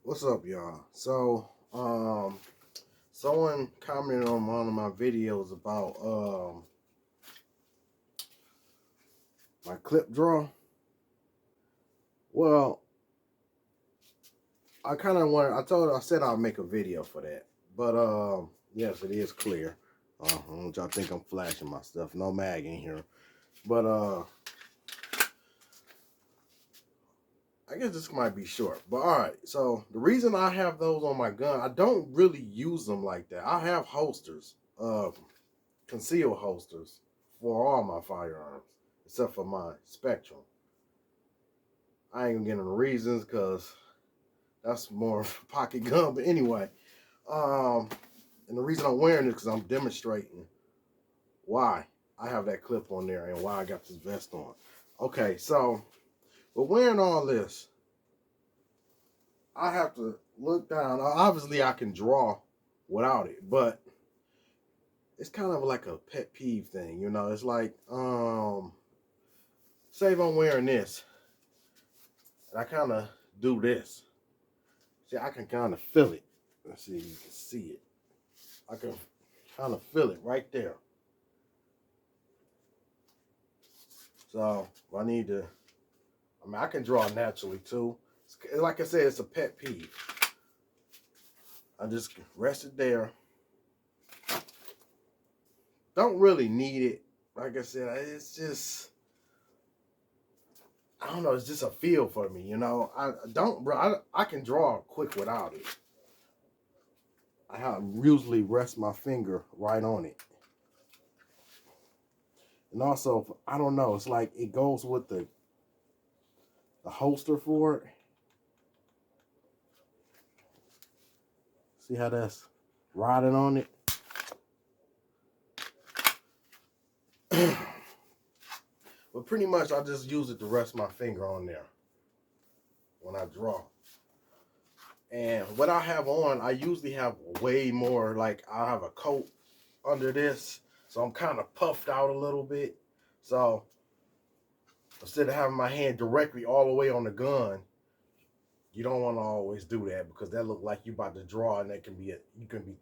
What's up, y'all? So, someone commented on one of my videos about my clip draw. Well, I kind of wanted. I said I'll make a video for that, but yes, it is clear. I don't want y'all think I'm flashing my stuff. No mag in here, but I guess this might be short. But all right. So the reason I have those on my gun, I don't really use them like that. I have holsters. Concealed holsters for all my firearms, except for my Spectrum. I ain't gonna get into the reasons because that's more of a pocket gun. But anyway, and the reason I'm wearing this because I'm demonstrating why I have that clip on there and why I got this vest on. Okay, so with wearing all this, I have to look down. Obviously, I can draw without it, but it's kind of like a pet peeve thing, you know. It's like, say if I'm wearing this, and I kind of do this. See, I can kind of feel it. Let's see if you can see it. I can kind of feel it right there. So I need to, I can draw naturally too. Like I said, it's a pet peeve. I just rest it there. Don't really need it. Like I said, it's just, I don't know, it's just a feel for me, you know. I can draw quick without it. I usually rest my finger right on it. And also, I don't know, it's like it goes with the holster for it. See how that's riding on it? But pretty much I just use it to rest my finger on there when I draw. And what I have on, I usually have way more, like I have a coat under this. So I'm kind of puffed out a little bit. So instead of having my hand directly all the way on the gun, you don't want to always do that because that look like you about to draw and that can be you can be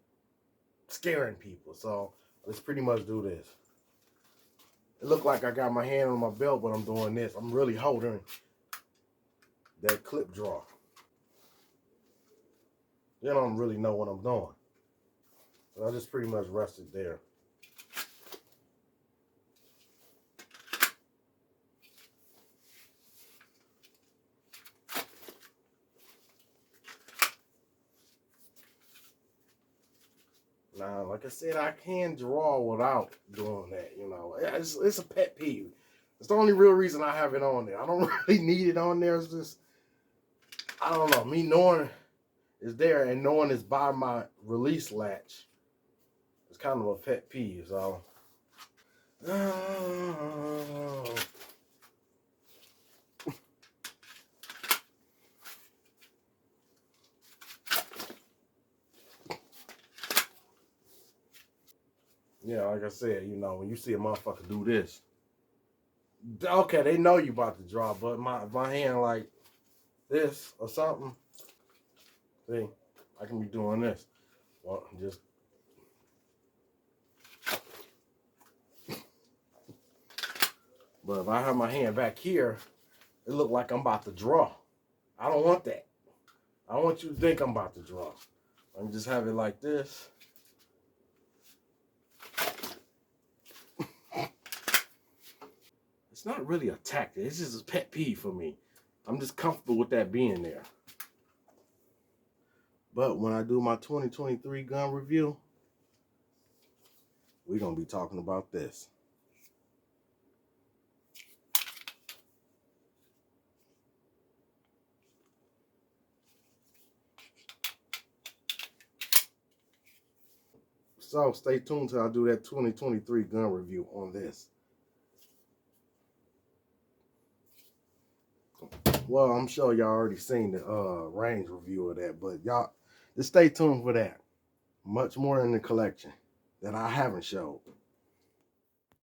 scaring people. So let's pretty much do this. It looked like I got my hand on my belt, but I'm doing this. I'm really holding that clip draw. You don't really know what I'm doing. So I just pretty much rest it there. Now, like I said, I can draw without doing that, you know. It's a pet peeve. It's the only real reason I have it on there. I don't really need it on there. It's just, I don't know, me knowing it's there and knowing it's by my release latch. It's kind of a pet peeve, so. Yeah, like I said, you know, when you see a motherfucker do this, okay, they know you about to draw, but my hand like this or something, see, I can be doing this. Well, just but if I have my hand back here, it look like I'm about to draw. I don't want that. I want you to think I'm about to draw. I can just have it like this. It's not really a tactic. It's just a pet peeve for me. I'm just comfortable with that being there. But when I do my 2023 gun review, we're going to be talking about this. So stay tuned till I do that 2023 gun review on this. Well, I'm sure y'all already seen the range review of that, but y'all just stay tuned for that. Much more in the collection that I haven't showed.